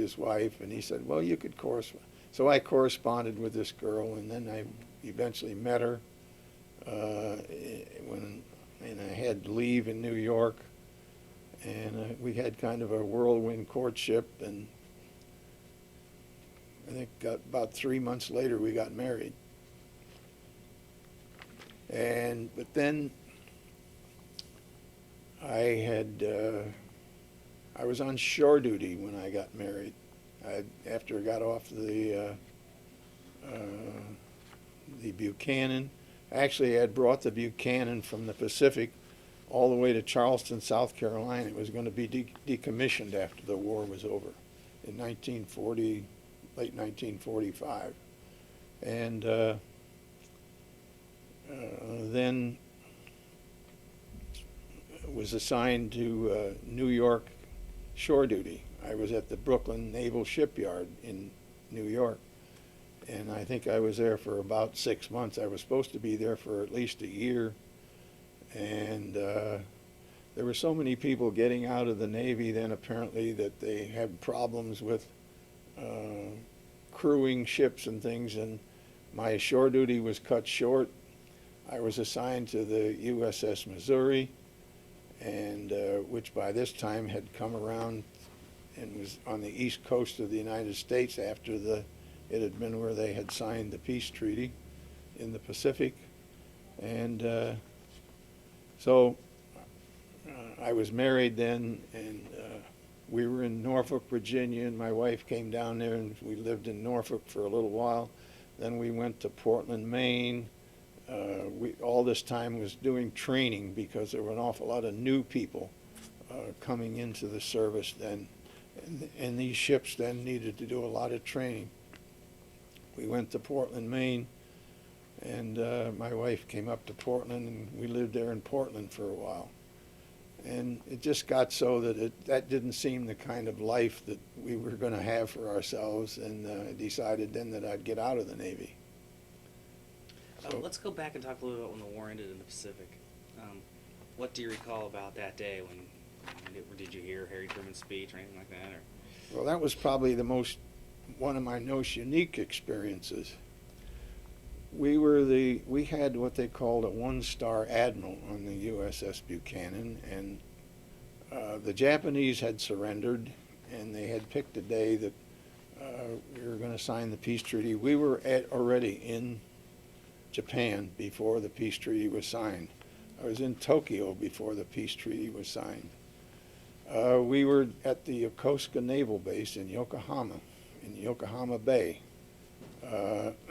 his wife, and he said, well, you could correspond. So I corresponded with this girl, and then I eventually met her when and I had to leave in New York, and we had kind of a whirlwind courtship, and I think about 3 months later we got married. But then I was on shore duty when I got married. After I got off the Buchanan. Actually, I had brought the Buchanan from the Pacific all the way to Charleston, South Carolina. It was going to be decommissioned after the war was over in 1940, late 1945. And then was assigned to New York shore duty. I was at the Brooklyn Naval Shipyard in New York. And I think I was there for about 6 months. I was supposed to be there for at least a year. And there were so many people getting out of the Navy then apparently that they had problems with crewing ships and things. And my shore duty was cut short. I was assigned to the USS Missouri, and which by this time had come around and was on the east coast of the United States after it had been where they had signed the peace treaty in the Pacific. And so I was married then, and we were in Norfolk, Virginia, and my wife came down there, and we lived in Norfolk for a little while. Then we went to Portland, Maine. All this time was doing training because there were an awful lot of new people coming into the service then. And these ships then needed to do a lot of training. We went to Portland, Maine, and my wife came up to Portland, and we lived there in Portland for a while. And it just got so that that didn't seem the kind of life that we were going to have for ourselves, and I decided then that I'd get out of the Navy. So, Let's go back and talk a little bit about when the war ended in the Pacific. What do you recall about that day? Did you hear Harry Truman's speech or anything like that? Or? well, that was probably one of my most unique experiences. We had what they called a one-star admiral on the USS Buchanan, and the Japanese had surrendered, and they had picked a day that we were going to sign the peace treaty. We were already in Japan before the peace treaty was signed. I was in Tokyo before the peace treaty was signed. We were at the Yokosuka Naval Base in Yokohama Bay.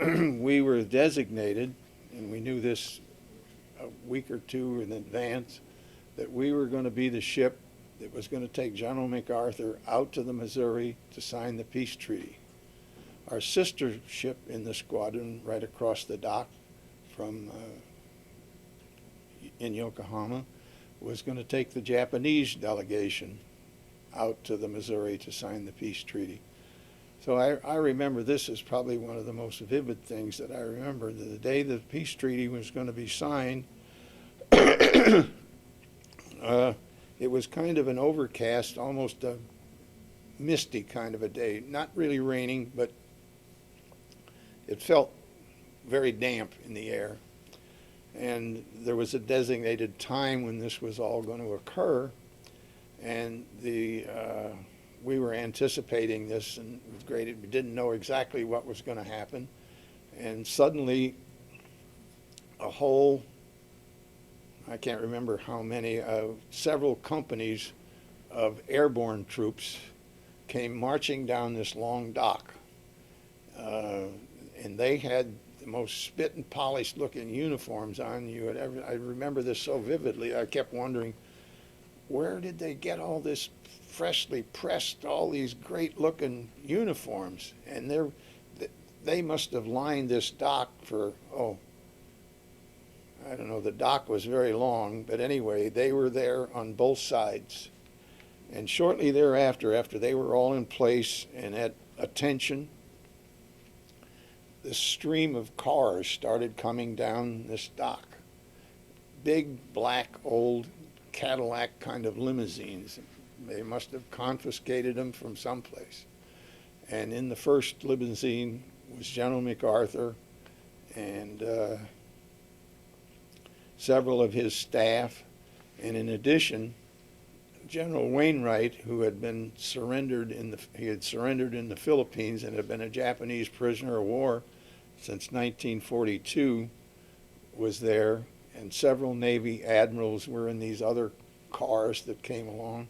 We were designated, and we knew this a week or two in advance, that we were going to be the ship that was going to take General MacArthur out to the Missouri to sign the peace treaty. Our sister ship in the squadron right across the dock from in Yokohama was going to take the Japanese delegation out to the Missouri to sign the peace treaty. So I remember this is probably one of the most vivid things that I remember. The day the peace treaty was going to be signed, it was kind of an overcast, almost a misty kind of a day. Not really raining, but it felt very damp in the air. And there was a designated time when this was all going to occur, and we were anticipating this, and it was great. We didn't know exactly what was going to happen, and suddenly I can't remember how many, several companies of airborne troops came marching down this long dock, and they had the most spit and polished looking uniforms on you had ever. I remember this so vividly. I kept wondering, where did they get all this freshly pressed, all these great looking uniforms? And they must have lined this dock for, I don't know, the dock was very long, but anyway, they were there on both sides. And shortly thereafter, after they were all in place and at attention, this stream of cars started coming down this dock. Big, black, old Cadillac kind of limousines. They must have confiscated them from someplace. And in the first limousine was General MacArthur and several of his staff. And in addition, General Wainwright, who had been surrendered he had surrendered in the Philippines and had been a Japanese prisoner of war since 1942, was there, and several Navy admirals were in these other cars that came along,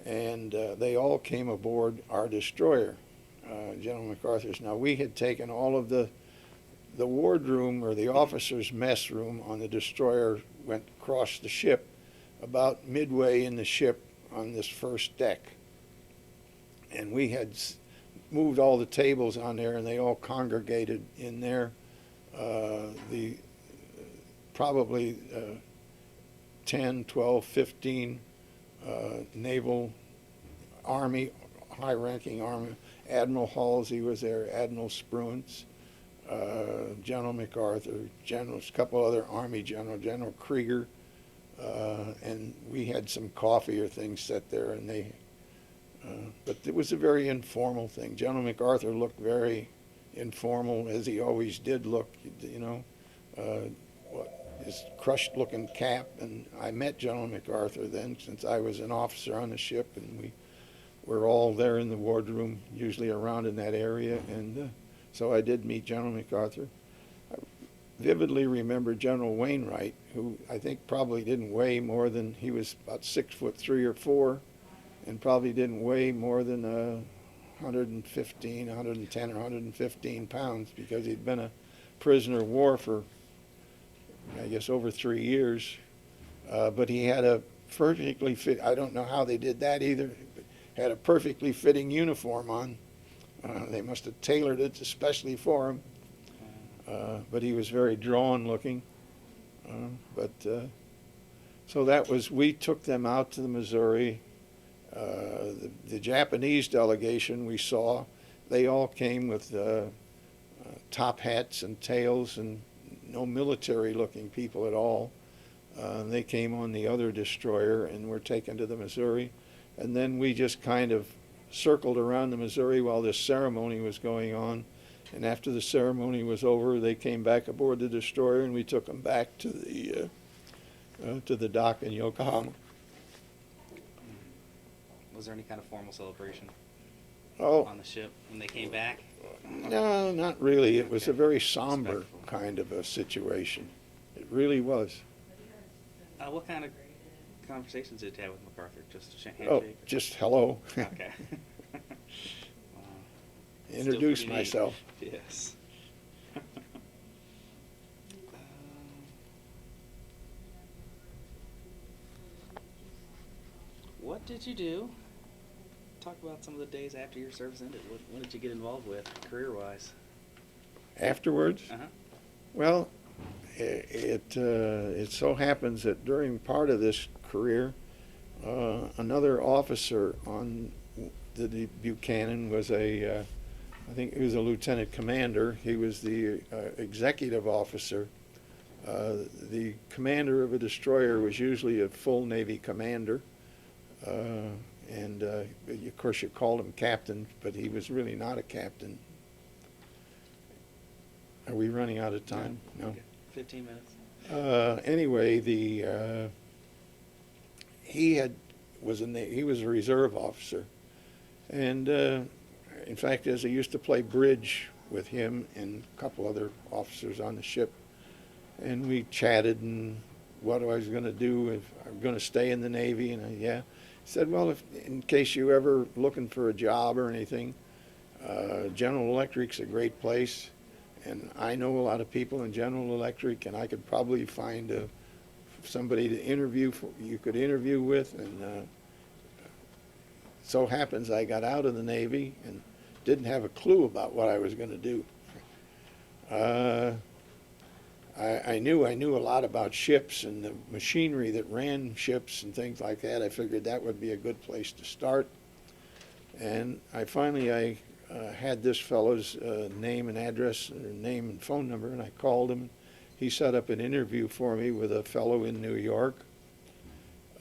and they all came aboard our destroyer, General MacArthur's. Now, we had taken all of the wardroom, or the officers' mess room on the destroyer, went across the ship about midway in the ship on this first deck. And we had moved all the tables on there, and they all congregated in there. Probably 10, 12, 15 naval, Army, high-ranking Army. Admiral Halsey was there, Admiral Spruance, General MacArthur, a couple other Army generals, General Krieger, and we had some coffee or things set there, and but it was a very informal thing. General MacArthur looked very informal, as he always did look, you know, his crushed-looking cap. And I met General MacArthur then, since I was an officer on the ship, and we were all there in the wardroom, usually around in that area, and so I did meet General MacArthur. I vividly remember General Wainwright, who I think probably didn't weigh more than, he was about 6'3" or 4", and probably didn't weigh more than 110 or 115 pounds, because he'd been a prisoner of war for, I guess, over 3 years. But he had a perfectly fit, I don't know how they did that either, had a perfectly fitting uniform on. They must have tailored it especially for him. But he was very drawn looking. So that was, we took them out to the Missouri. The Japanese delegation we saw, they all came with top hats and tails, and no military-looking people at all. They came on the other destroyer and were taken to the Missouri. And then we just kind of circled around the Missouri while this ceremony was going on. And after the ceremony was over, they came back aboard the destroyer, and we took them back to the dock in Yokohama. Was there any kind of formal celebration Oh, on the ship when they came back? no, not really. It was a Okay. very somber Respectful. kind of a situation. It really was. What kind of conversations did you have with MacArthur? Just a handshake? Oh, just hello. Okay. Wow. Still Introduce pretty neat. myself. Yes. What did you do? Talk about some of the days after your service ended. What did you get involved with, career-wise? Afterwards? Uh-huh. Well, it so happens that during part of this career, another officer on the Buchanan was I think he was a lieutenant commander. He was the executive officer. The commander of a destroyer was usually a full Navy commander. And of course you called him captain, but he was really not a captain. Are we running out of time? No. Okay. 15 minutes. Anyway, he was a reserve officer, and in fact, as I used to play bridge with him and a couple other officers on the ship, and we chatted and what I was going to do, if I'm going to stay in the Navy, and yeah. He said, well, in case you ever looking for a job or anything, General Electric's a great place, and I know a lot of people in General Electric, and I could probably find somebody to you could interview with. And so happens I got out of the Navy and didn't have a clue about what I was going to do. I knew a lot about ships and the machinery that ran ships and things like that. I figured that would be a good place to start. And I had this fellow's name and address, or name and phone number, and I called him. He set up an interview for me with a fellow in New York.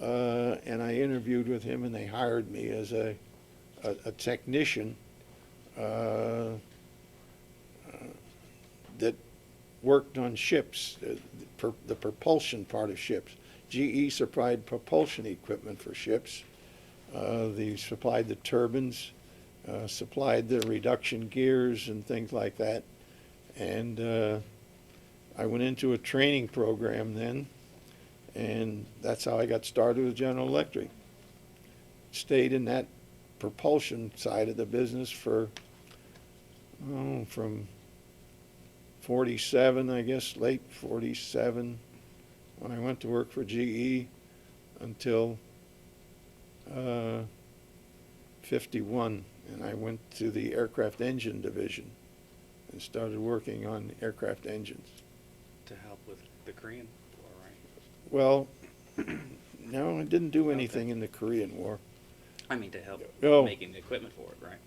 And I interviewed with him, and they hired me as a technician uh, that worked on ships, the propulsion part of ships. GE supplied propulsion equipment for ships. They supplied the turbines, supplied the reduction gears and things like that. And I went into a training program then, and that's how I got started with General Electric. Stayed in that propulsion side of the business for, from 47, I guess, late 47, when I went to work for GE until 51, and I went to the aircraft engine division and started working on aircraft engines. To help with the Korean War, right? Well, no, I didn't do anything in the Korean War. I mean, to help Oh. making the equipment for it, right?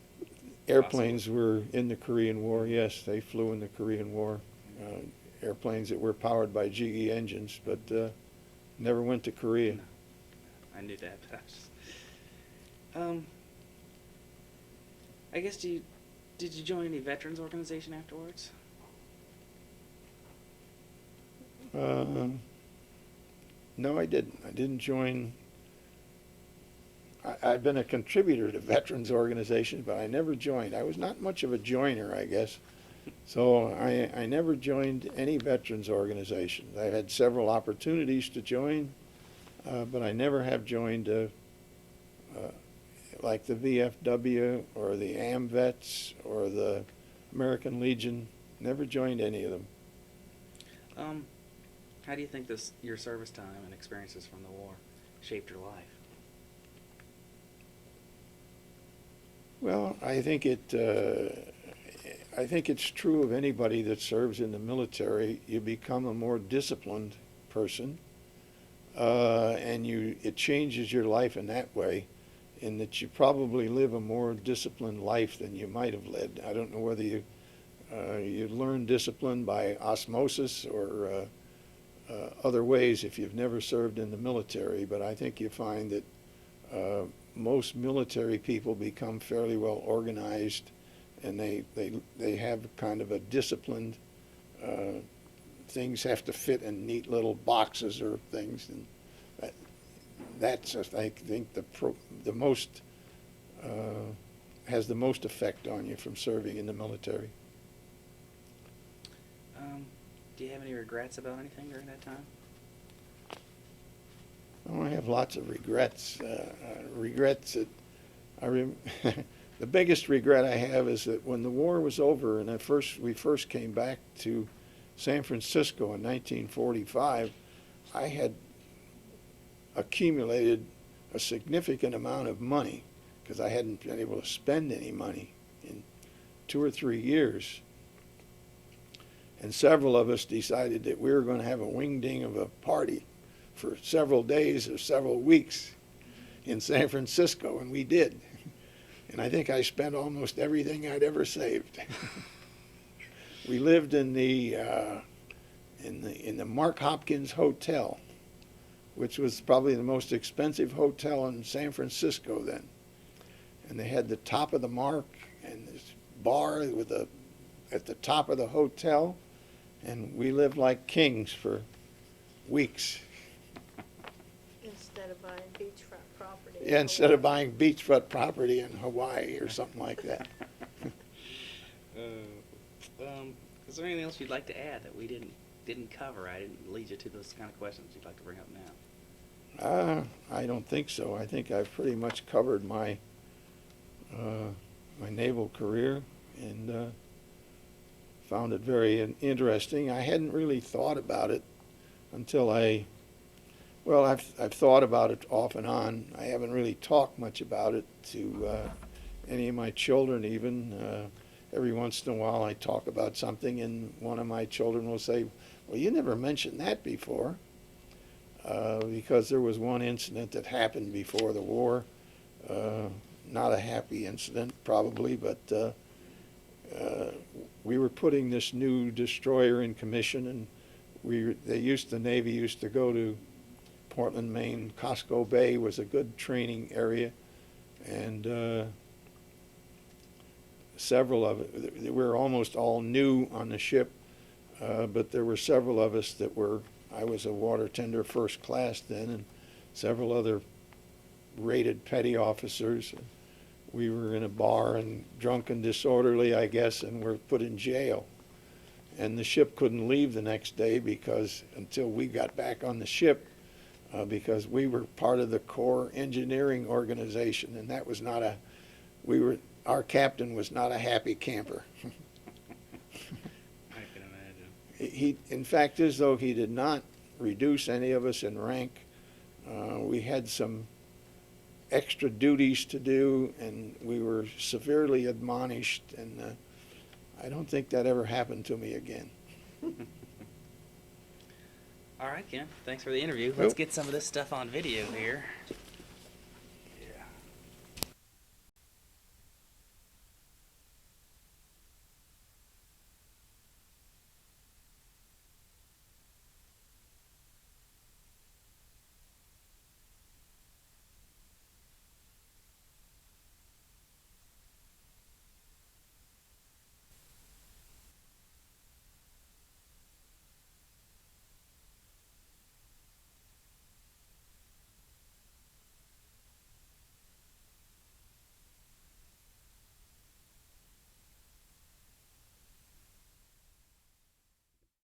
Airplanes were in the Korean War, yes, they flew in the Korean War. Airplanes that were powered by GE engines, but never went to Korea. No, I knew that, but I just, I guess did you join any veterans organization afterwards? No, I didn't. I didn't join. I've been a contributor to veterans organizations, but I never joined. I was not much of a joiner, I guess. So I never joined any veterans organizations. I had several opportunities to join, but I never have joined like the VFW or the AMVETS or the American Legion. Never joined any of them. How do you think your service time and experiences from the war shaped your life? Well, I think it's true of anybody that serves in the military. You become a more disciplined person, and it changes your life in that way, in that you probably live a more disciplined life than you might have led. I don't know whether you learn discipline by osmosis or other ways if you've never served in the military, but I think you find that most military people become fairly well organized, and they have kind of a disciplined, things have to fit in neat little boxes or things, and that's I think the most has the most effect on you from serving in the military. Do you have any regrets about anything during that time? Oh, I have lots of regrets. Regrets that the biggest regret I have is that when the war was over and we first came back to San Francisco in 1945, I had accumulated a significant amount of money because I hadn't been able to spend any money in 2 or 3 years. And several of us decided that we were going to have a wing-ding of a party for several days or several weeks in San Francisco, and we did. And I think I spent almost everything I'd ever saved. We lived in the Mark Hopkins Hotel, which was probably the most expensive hotel in San Francisco then. And they had the top of the Mark and this bar at the top of the hotel, and we lived like kings for weeks. Instead of buying beachfront property. Yeah, instead of buying beachfront property in Hawaii or something like that. Is there anything else you'd like to add that we didn't cover? I didn't lead you to those kind of questions you'd like to bring up now. I don't think so. I think I've pretty much covered my naval career and found it very interesting. I hadn't really thought about it until I've thought about it off and on. I haven't really talked much about it to any of my children even. Every once in a while I talk about something and one of my children will say, well, you never mentioned that before. Because there was one incident that happened before the war. Not a happy incident probably, but we were putting this new destroyer in commission, and the Navy used to go to Portland, Maine. Cosco Bay was a good training area, and several of it. We were almost all new on the ship, but there were several of us that were. I was a water tender first class then, and several other rated petty officers. We were in a bar and drunk and disorderly, I guess, and were put in jail. And the ship couldn't leave the next day because until we got back on the ship, because we were part of the Corps Engineering Organization, and that was not our captain was not a happy camper. I can imagine. He, in fact, as though he did not reduce any of us in rank. We had some extra duties to do, and we were severely admonished, and I don't think that ever happened to me again. All right, Ken. Thanks for the interview. Let's Yep. get some of this stuff on video here.